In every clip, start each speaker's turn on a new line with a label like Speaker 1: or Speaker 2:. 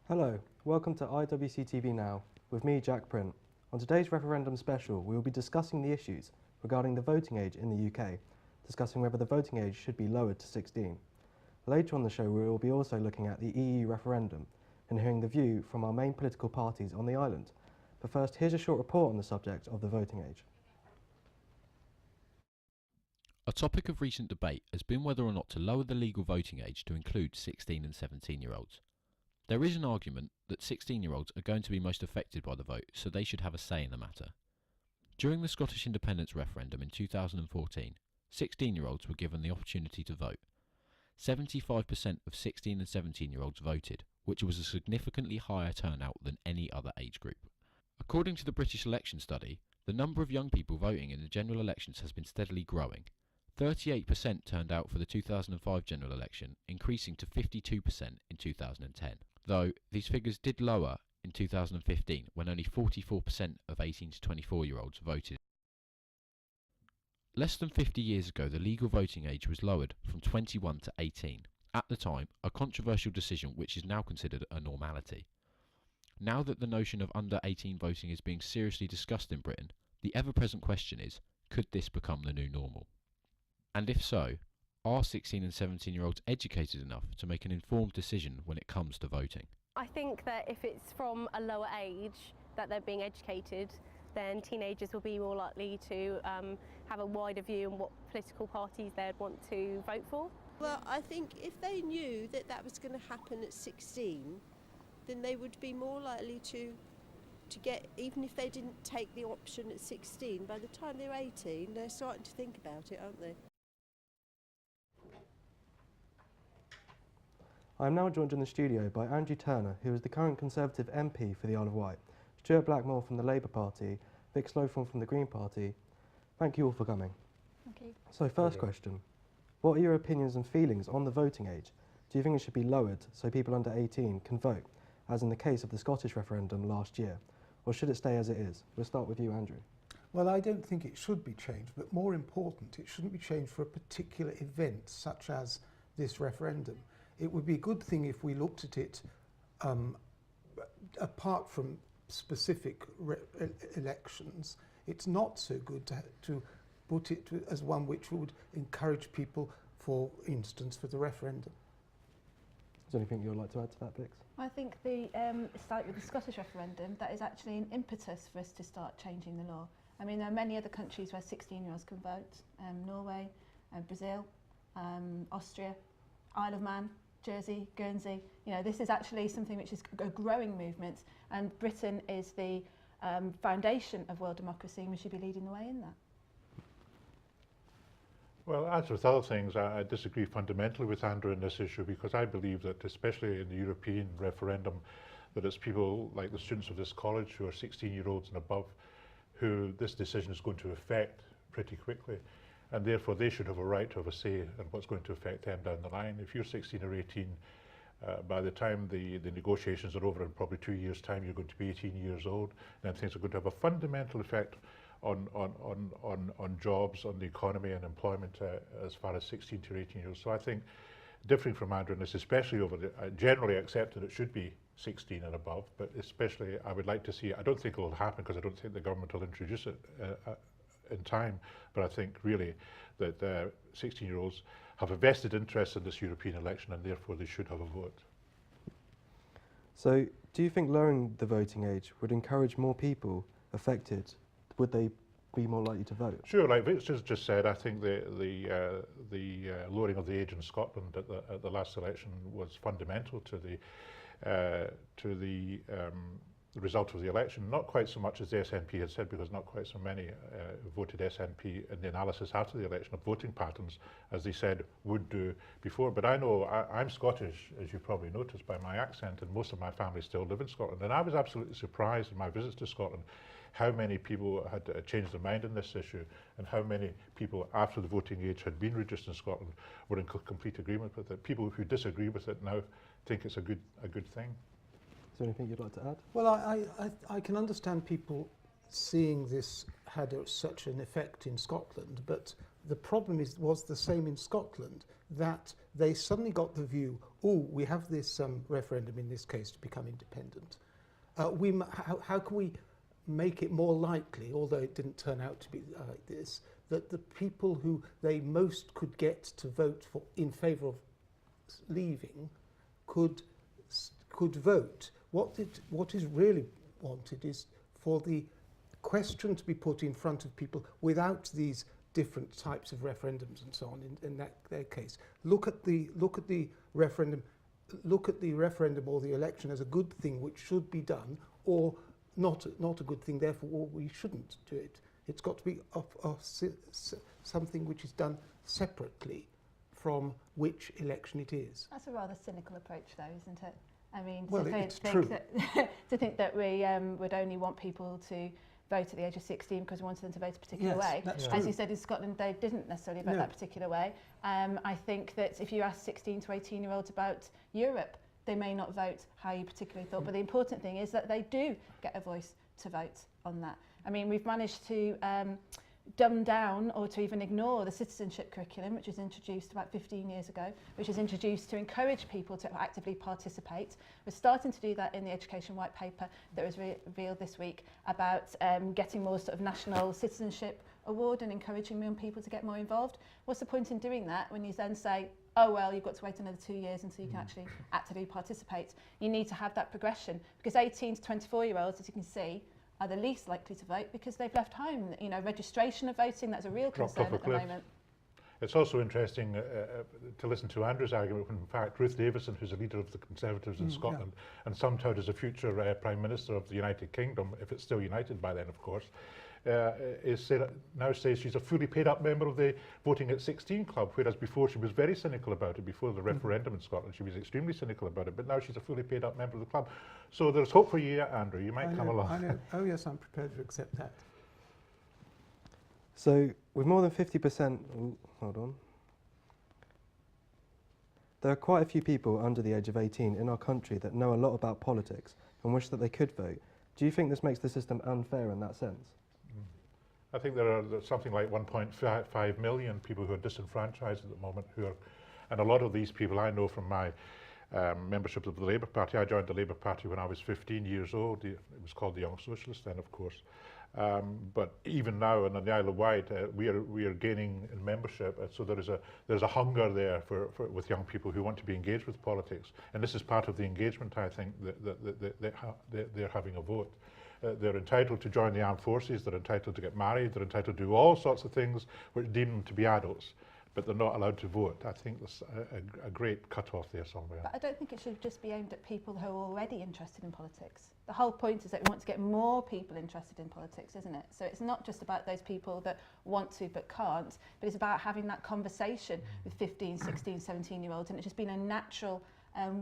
Speaker 1: Hello, welcome to IWCTV Now, with me, Jack Print. On today's referendum special, we will be discussing the issues regarding the voting age in the UK, discussing whether the voting age should be lowered to 16. Later on the show, we will be also looking at the EU referendum and hearing the view from our main political parties on the island. But first, here's a short report on the subject of the voting age.
Speaker 2: A topic of recent debate has been whether or not to lower the legal voting age to include 16 and 17-year-olds. There is an argument that 16-year-olds are going to be most affected by the vote, so they should have a say in the matter. During the Scottish independence referendum in 2014, 16-year-olds were given the opportunity to vote. 75% of 16 and 17-year-olds voted, which was a significantly higher turnout than any other age group. According to the British election study, the number of young people voting in the general elections has been steadily growing. 38% turned out for the 2005 general election, increasing to 52% in 2010, though these figures did lower in 2015 when only 44% of 18 to 24-year-olds voted. Less than 50 years ago, the legal voting age was lowered from 21 to 18, at the time a controversial decision which is now considered a normality. Now that the notion of under 18 voting is being seriously discussed in Britain, the ever-present question is, could this become the new normal? And if so, are 16 and 17-year-olds educated enough to make an informed decision when it comes to voting?
Speaker 3: I think that if it's from a lower age that they're being educated, then teenagers will be more likely to have a wider view on what political parties they'd want to vote for.
Speaker 4: Well, I think if they knew that that was going to happen at 16, then they would be more likely to get, even if they didn't take the option at 16, by the time they're 18, they're starting to think about it, aren't they?
Speaker 1: I am now joined in the studio by Andrew Turner, who is the current Conservative MP for the Isle of Wight, Stuart Blackmore from the Labour Party, Vic Slowthorne from the Green Party. Thank you all for coming.
Speaker 3: Thank you.
Speaker 1: So first question, what are your opinions and feelings on the voting age? Do you think it should be lowered so people under 18 can vote, as in the case of the Scottish referendum last year, or should it stay as it is? We'll start with you, Andrew.
Speaker 5: Well, I don't think it should be changed, but more important, it shouldn't be changed for a particular event such as this referendum. It would be a good thing if we looked at it apart from specific elections. It's not so good to put it as one which would encourage people, for instance, for the referendum.
Speaker 1: Is there anything you'd like to add to that, Vix?
Speaker 6: I think it's like with the Scottish referendum, that is actually an impetus for us to start changing the law. I mean, there are many other countries where 16-year-olds can vote, Norway, Brazil, Austria, Isle of Man, Jersey, Guernsey. You know, this is actually something which is a growing movement, and Britain is the foundation of world democracy, and we should be leading the way in that.
Speaker 7: Well, as with other things, I disagree fundamentally with Andrew in this issue, because I believe that, especially in the European referendum, that it's people like the students of this college who are 16-year-olds and above who this decision is going to affect pretty quickly. And therefore they should have a right to have a say in what's going to affect them down the line. If you're 16 or 18, by the time the negotiations are over in probably 2 years' time, you're going to be 18 years old, and then things are going to have a fundamental effect on jobs, on the economy and employment as far as 16 to 18 years. So I think, differing from Andrew in this, especially over the, generally accepted it should be 16 and above, but especially I would like to see, I don't think it will happen because I don't think the government will introduce it in time, but I think really that 16-year-olds have a vested interest in this European election, and therefore they should have a vote.
Speaker 1: So do you think lowering the voting age would encourage more people affected? Would they be more likely to vote? Sure,
Speaker 7: like Vic's just said, I think the lowering of the age in Scotland at the last election was fundamental to the result of the election. Not quite so much as the SNP had said, because not quite so many voted SNP in the analysis after the election of voting patterns as they said would do before. But I know I'm Scottish, as you probably noticed by my accent, and most of my family still live in Scotland. And I was absolutely surprised in my visits to Scotland how many people had changed their mind on this issue, and how many people after the voting age had been reduced in Scotland were in complete agreement with it. People who disagree with it now think it's a good thing.
Speaker 1: Is there anything you'd like to add?
Speaker 5: Well, I can understand people seeing this had such an effect in Scotland, but the problem was the same in Scotland, that they suddenly got the view, oh, we have this referendum in this case to become independent. How can we make it more likely, although it didn't turn out to be like this, that the people who they most could get to vote for in favour of leaving could vote? What is really wanted is for the question to be put in front of people without these different types of referendums and so on. In their case, look at the referendum. Look at the referendum or the election as a good thing which should be done, or not a good thing, therefore we shouldn't do it. It's got to be something which is done separately from which election it is.
Speaker 6: That's a rather cynical approach, though, isn't it? I mean,
Speaker 5: well,
Speaker 6: it's
Speaker 5: true.
Speaker 6: To think that we would only want people to vote at the age of 16 because we wanted them to vote a particular way.
Speaker 5: That's
Speaker 6: As
Speaker 5: true.
Speaker 6: you said, in Scotland, they didn't necessarily vote that particular way. I think that if you ask 16 to 18-year-olds about Europe, they may not vote how you particularly thought, but the important thing is that they do get a voice to vote on that. I mean, we've managed to dumb down or to even ignore the citizenship curriculum, which was introduced about 15 years ago, which is introduced to encourage people to actively participate. We're starting to do that in the Education White Paper that was revealed this week about getting more sort of national citizenship award and encouraging young people to get more involved. What's the point in doing that when you then say, oh, well, you've got to wait another 2 years until you can actually actively participate? You need to have that progression, because 18 to 24-year-olds, as you can see, are the least likely to vote because they've left home. You know, registration of voting, that's a real concern at the moment.
Speaker 7: It's also interesting to listen to Andrew's argument when, in fact, Ruth Davison, who's a leader of the Conservatives in Scotland and some tout as a future Prime Minister of the United Kingdom, if it's still united by then, of course, now says she's a fully paid up member of the Voting at 16 club, whereas before she was very cynical about it. Before the referendum in Scotland, she was extremely cynical about it, but now she's a fully paid up member of the club. So there's hope for you, Andrew. You might come along.
Speaker 5: I know. Oh yes, I'm prepared to accept that.
Speaker 1: So with more than 50%, hold on. There are quite a few people under the age of 18 in our country that know a lot about politics and wish that they could vote. Do you think this makes the system unfair in that sense?
Speaker 7: I think there's something like 1.5 million people who are disenfranchised at the moment, and a lot of these people I know from my membership of the Labour Party. I joined the Labour Party when I was 15 years old. It was called the Young Socialists then, of course. But even now, on the Isle of Wight, we are gaining in membership. So there's a hunger there with young people who want to be engaged with politics, and this is part of the engagement. I think that they're having a vote. They're entitled to join the armed forces, they're entitled to get married, they're entitled to do all sorts of things which deem them to be adults, but they're not allowed to vote. I think there's a great cut-off there somewhere.
Speaker 6: But I don't think it should just be aimed at people who are already interested in politics. The whole point is that we want to get more people interested in politics, isn't it? So it's not just about those people that want to but can't, but it's about having that conversation with 15, 16, 17-year-olds, and it's just been a natural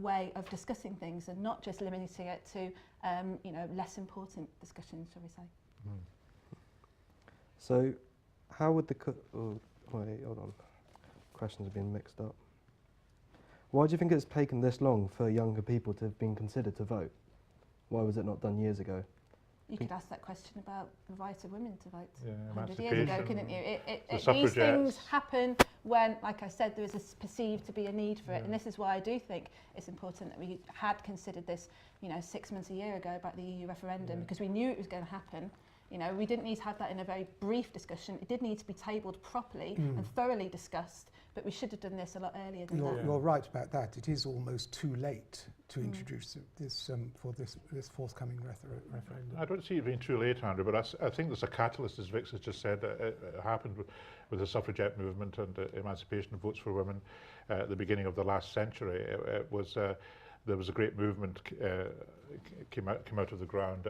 Speaker 6: way of discussing things and not just limiting it to you know, less important discussions, shall we say.
Speaker 1: So how would the... wait, hold on. Questions have been mixed up. Why do you think it's taken this long for younger people to have been considered to vote? Why was it not done years ago?
Speaker 6: You could ask that question about the right of women to vote 100 years
Speaker 7: emancipation,
Speaker 6: ago, couldn't you?
Speaker 7: the
Speaker 6: These things happen when, like I said, there is perceived to be a need for it, and this is why I do think it's important that we had considered this, you know, 6 months, a year ago about the EU referendum, because we knew it was going to happen. You know, we didn't need to have that in a very brief discussion. It did need to be tabled properly and thoroughly discussed, but we should have done this a lot earlier than that.
Speaker 5: You're right about that. It is almost too late to introduce this for this forthcoming referendum.
Speaker 7: I don't see it being too late, Andrew, but I think there's a catalyst, as Vix has just said. It happened with the suffragette movement and emancipation of votes for women at the beginning of the last century. There was a great movement came out of the ground,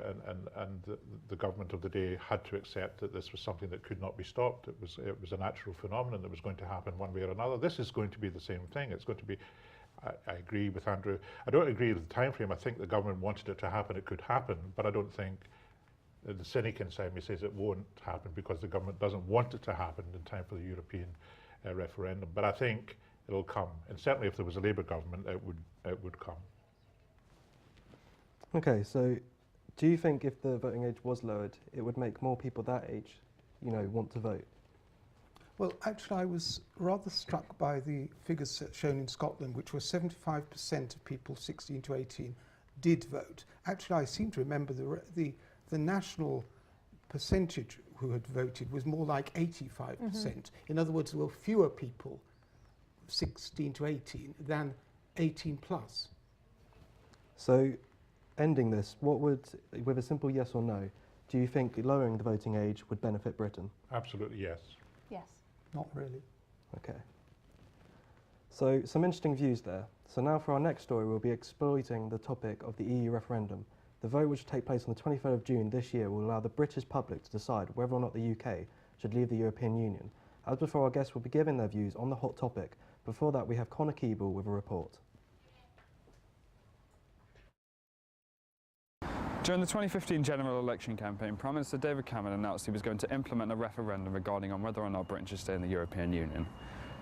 Speaker 7: and the government of the day had to accept that this was something that could not be stopped. It was a natural phenomenon that was going to happen one way or another. This is going to be the same thing. It's going to be. I agree with Andrew. I don't agree with the time frame. I think the government wanted it to happen. It could happen, but I don't think the cynic inside me says it won't happen because the government doesn't want it to happen in time for the European referendum. But I think it'll come, and certainly if there was a Labour government, it would come.
Speaker 1: Okay, so do you think if the voting age was lowered, it would make more people that age, you know, want to vote?
Speaker 5: Well, actually, I was rather struck by the figures shown in Scotland, which were 75% of people 16 to 18 did vote. Actually, I seem to remember the national percentage who had voted was more like 85%. In other words, there were fewer people 16 to 18 than 18 plus.
Speaker 1: So, ending this, what would, with a simple yes or no, do you think lowering the voting age would benefit Britain?
Speaker 7: Absolutely yes.
Speaker 6: Yes.
Speaker 5: Not really.
Speaker 1: Okay. So, some interesting views there. So now for our next story, we'll be exploiting the topic of the EU referendum. The vote, which will take place on the 23rd of June this year, will allow the British public to decide whether or not the UK should leave the European Union. As before, our guests will be giving their views on the hot topic. Before that, we have Connor Keeble with a report.
Speaker 8: During the 2015 general election campaign, Prime Minister David Cameron announced he was going to implement a referendum regarding on whether or not Britain should stay in the European Union.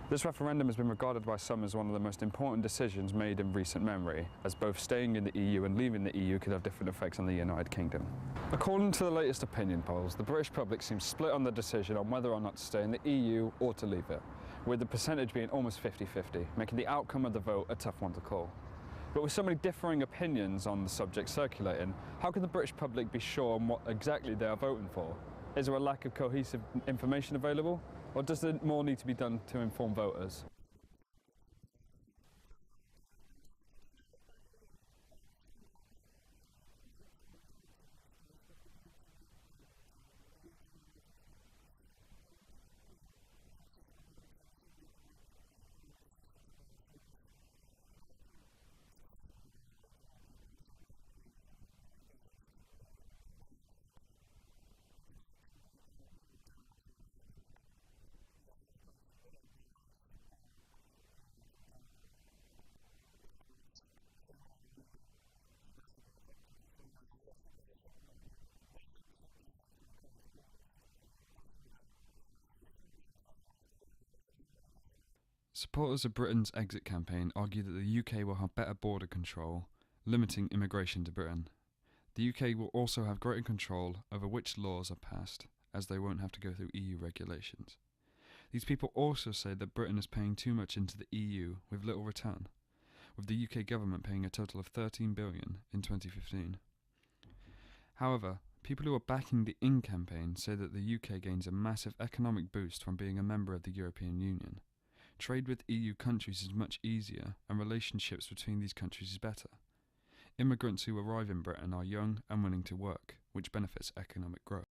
Speaker 8: This referendum has been regarded by some as one of the most important decisions made in recent memory, as both staying in the EU and leaving the EU could have different effects on the United Kingdom. According to the latest opinion polls, the British public seems split on the decision on whether or not to stay in the EU or to leave it, with the percentage being almost 50-50, making the outcome of the vote a tough one to call. But with so many differing opinions on the subject circulating, how can the British public be sure on what exactly they are voting for? Is there a lack of cohesive information available, or does there more need to be done to inform voters? Supporters of Britain's exit campaign argue that the UK will have better border control, limiting immigration to Britain. The UK will also have greater control over which laws are passed, as they won't have to go through EU regulations. These people also say that Britain is paying too much into the EU with little return, with the UK government paying a total of £13 billion in 2015. However, people who are backing the In campaign say that the UK gains a massive economic boost from being a member of the European Union. Trade with EU countries is much easier, and relationships between these countries is better. Immigrants who arrive in Britain are young and willing to work, which benefits economic growth.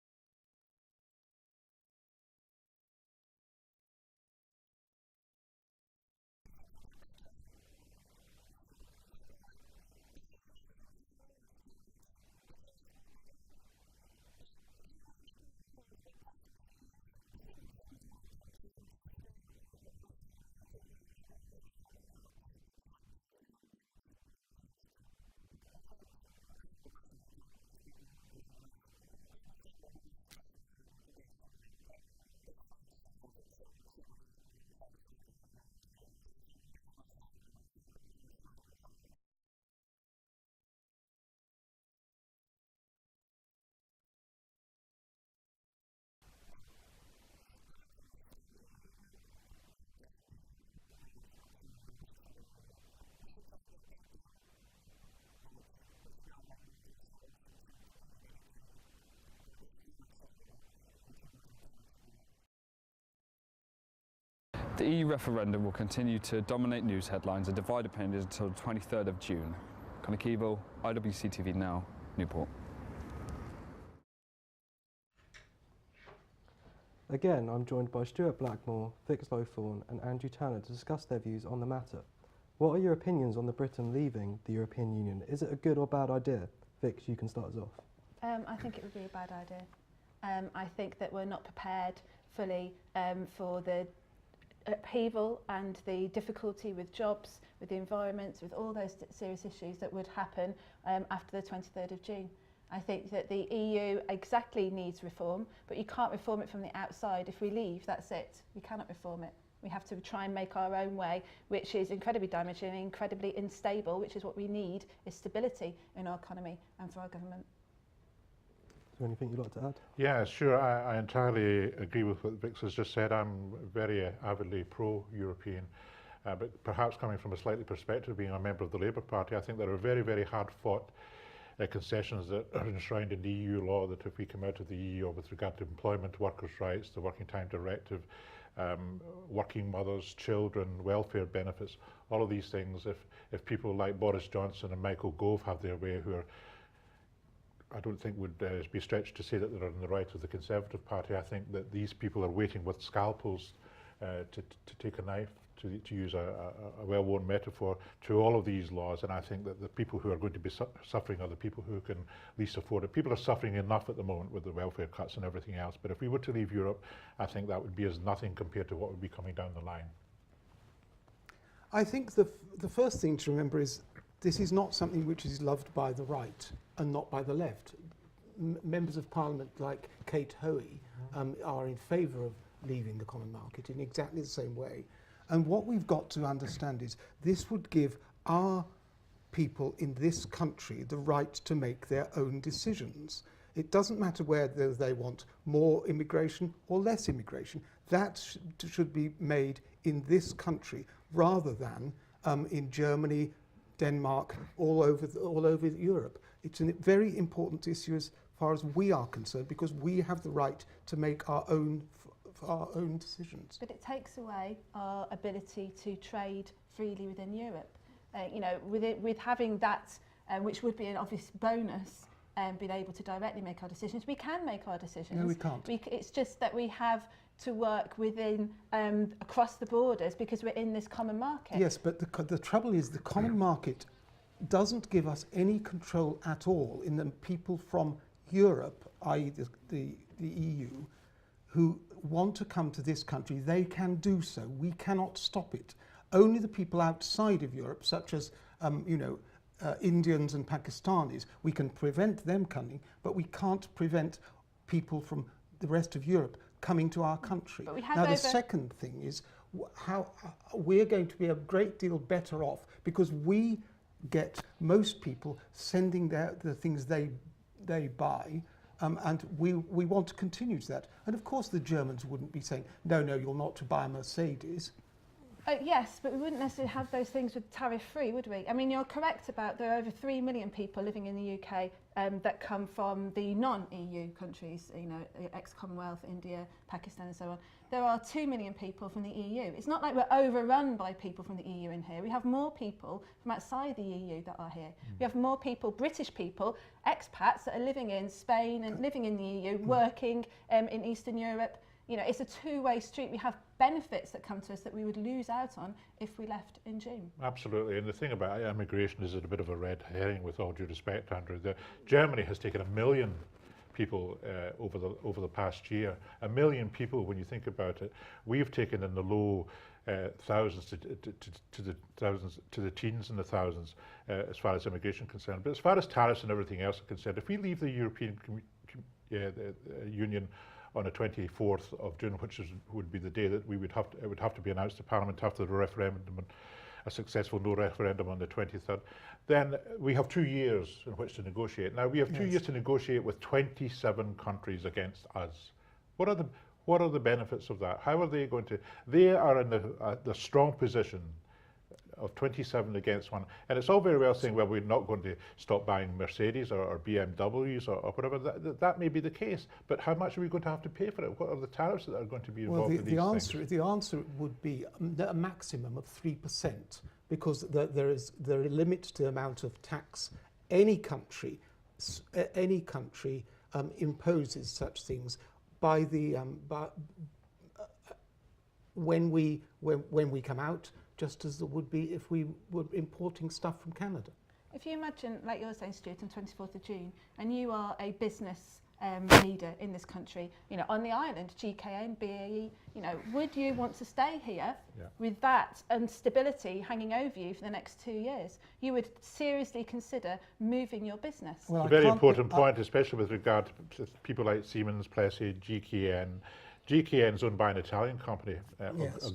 Speaker 8: The EU referendum will continue to dominate news headlines and divide opinions until the 23rd of June. Connor Keeble, IWC TV Now, Newport.
Speaker 1: Again, I'm joined by Stuart Blackmore, Vix Lowthorne and Andrew Tanner to discuss their views on the matter. What are your opinions on the Britain leaving the European Union? Is it a good or bad idea? Vix, you can start us off.
Speaker 6: I think it would be a bad idea. I think that we're not prepared fully for the upheaval and the difficulty with jobs, with the environment, with all those serious issues that would happen after the 23rd of June. I think that the EU exactly needs reform, but you can't reform it from the outside. If we leave, that's it. We cannot reform it. We have to try and make our own way, which is incredibly damaging and incredibly unstable, which is what we need, is stability in our economy and for our government.
Speaker 1: there anything you'd like to add?
Speaker 7: Yeah, sure. I entirely agree with what Vix has just said. I'm very avidly pro-European, but perhaps coming from a slightly perspective, being a member of the Labour Party, I think there are very, very hard-fought concessions that are enshrined in the EU law that if we come out of the EU with regard to employment, workers' rights, the Working Time Directive, working mothers, children, welfare benefits, all of these things, if people like Boris Johnson and Michael Gove have their way, who are, I don't think would be stretched to say that they're on the right of the Conservative Party. I think that these people are waiting with scalpels to take a knife, to use a well-worn metaphor, to all of these laws. And I think that the people who are going to be suffering are the people who can least afford it. People are suffering enough at the moment with the welfare cuts and everything else. But if we were to leave Europe, I think that would be as nothing compared to what would be coming down the line.
Speaker 5: I think the first thing to remember is this is not something which is loved by the right and not by the left. Members of Parliament like Kate Hoey are in favour of leaving the common market in exactly the same way. And what we've got to understand is this would give our people in this country the right to make their own decisions. It doesn't matter whether they want more immigration or less immigration. That should be made in this country rather than in Germany, Denmark, all over Europe. It's a very important issue as far as we are concerned, because we have the right to make our own decisions.
Speaker 6: But it takes away our ability to trade freely within Europe. You know, with having that, which would be an obvious bonus, being able to directly make our decisions. We can make our decisions.
Speaker 5: No, we can't.
Speaker 6: It's just that we have to work within across the borders because we're in this common market.
Speaker 5: Yes, but the trouble is the common market doesn't give us any control at all in the people from Europe, i.e. the EU, who want to come to this country. They can do so. We cannot stop it. Only the people outside of Europe, such as Indians and Pakistanis, we can prevent them coming, but we can't prevent people from the rest of Europe coming to our country.
Speaker 6: But we have
Speaker 5: now, the second thing is how we're going to be a great deal better off because we get most people sending the things they buy, and we want to continue to that. And of course the Germans wouldn't be saying, no, you're not to buy a Mercedes.
Speaker 6: Yes, but we wouldn't necessarily have those things with tariff-free, would we? I mean, you're correct about there are over 3 million people living in the UK that come from the non-EU countries, you know, ex-Commonwealth, India, Pakistan and so on. There are 2 million people from the EU. It's not like we're overrun by people from the EU in here. We have more people from outside the EU that are here. We have more people, British people, expats that are living in Spain and living in the EU, working in Eastern Europe. You know, it's a two-way street. We have benefits that come to us that we would lose out on if we left in June.
Speaker 7: Absolutely, and the thing about immigration is a bit of a red herring, with all due respect, Andrew. Germany has taken 1 million people over the past year. 1 million people, when you think about it. We've taken in the low thousands to the teens and the thousands as far as immigration is concerned. But as far as tariffs and everything else are concerned, if we leave the European Union on the 24th of June, which would be the day that it would have to be announced to Parliament after the referendum, and a successful no referendum on the 23rd, then we have 2 years in which to negotiate. Now, we have 2 years to negotiate with 27 countries against us. What are the benefits of that? How are they going to? They are in the strong position of 27 against 1. And it's all very well saying, well, we're not going to stop buying Mercedes or BMWs or whatever. That may be the case, but how much are we going to have to pay for it? What are the tariffs that are going to be involved in these things?
Speaker 5: The answer would be a maximum of 3%, because there is a limit to the amount of tax any country imposes such things by when we come out, just as there would be if we were importing stuff from Canada.
Speaker 6: If you imagine, like you're saying, Stuart, on 24th of June, and you are a business leader in this country, you know, on the island, GKN, BAE, you know, would you want to stay here with that instability hanging over you for the next 2 years? You would seriously consider moving your business.
Speaker 7: Well, it's a very important point, especially with regard to people like Siemens, Plessy, GKN, GKN is owned by an Italian company,
Speaker 5: Yes.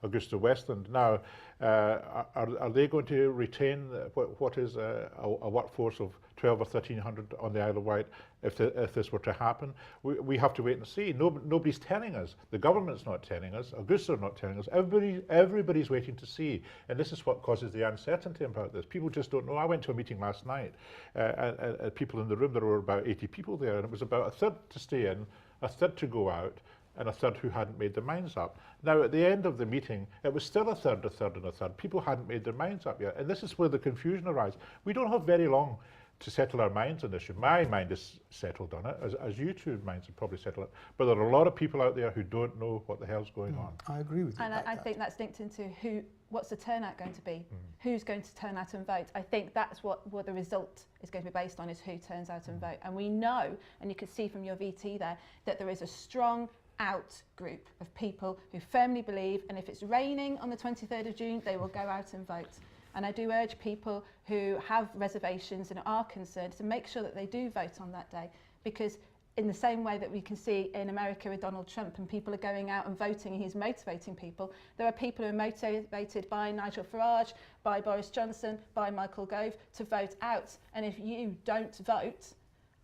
Speaker 7: Augusta Westland. Now, are they going to retain what is a workforce of 12 or 1,300 on the Isle of Wight if this were to happen? We have to wait and see. Nobody's telling us. The government's not telling us. Augusta are not telling us. Everybody's waiting to see. And this is what causes the uncertainty about this. People just don't know. I went to a meeting last night, and people in the room, there were about 80 people there, and it was about a third to stay in, a third to go out, and a third who hadn't made their minds up. Now, at the end of the meeting, it was still a third, a third, and a third. People hadn't made their minds up yet, and this is where the confusion arises. We don't have very long to settle our minds on this issue. My mind is settled on it, as you two minds have probably settled it, but there are a lot of people out there who don't know what the hell's going on.
Speaker 5: I agree with you.
Speaker 6: And I think that's linked into what's the turnout going to be? Who's going to turn out and vote? I think that's what the result is going to be based on, is who turns out and vote. And we know, and you can see from your VT there, that there is a strong out group of people who firmly believe, and if it's raining on the 23rd of June, they will go out and vote. And I do urge people who have reservations and are concerned to make sure that they do vote on that day, because in the same way that we can see in America with Donald Trump and people are going out and voting and he's motivating people, there are people who are motivated by Nigel Farage, by Boris Johnson, by Michael Gove to vote out. And if you don't vote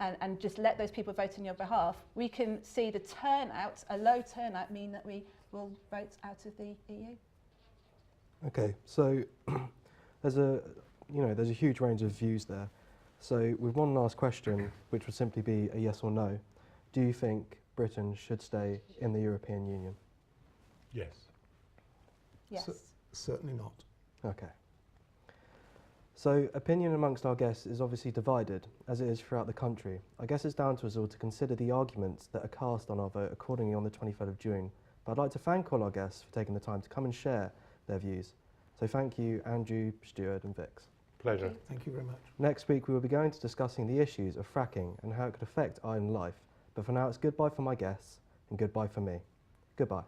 Speaker 6: and just let those people vote on your behalf, we can see the turnout, a low turnout, mean that we will vote out of the EU.
Speaker 1: Okay, so there's a huge range of views there. So with one last question, which would simply be a yes or no, do you think Britain should stay in the European Union?
Speaker 7: Yes.
Speaker 6: Yes.
Speaker 5: Certainly not.
Speaker 1: Okay. So opinion amongst our guests is obviously divided, as it is throughout the country. I guess it's down to us all to consider the arguments that are cast on our vote accordingly on the 23rd of June. But I'd like to thank all our guests for taking the time to come and share their views. So thank you, Andrew, Stuart and Vix.
Speaker 7: Pleasure.
Speaker 5: Thank you very much.
Speaker 1: Next week we will be going to discussing the issues of fracking and how it could affect island life. But for now it's goodbye for my guests and goodbye for me. Goodbye.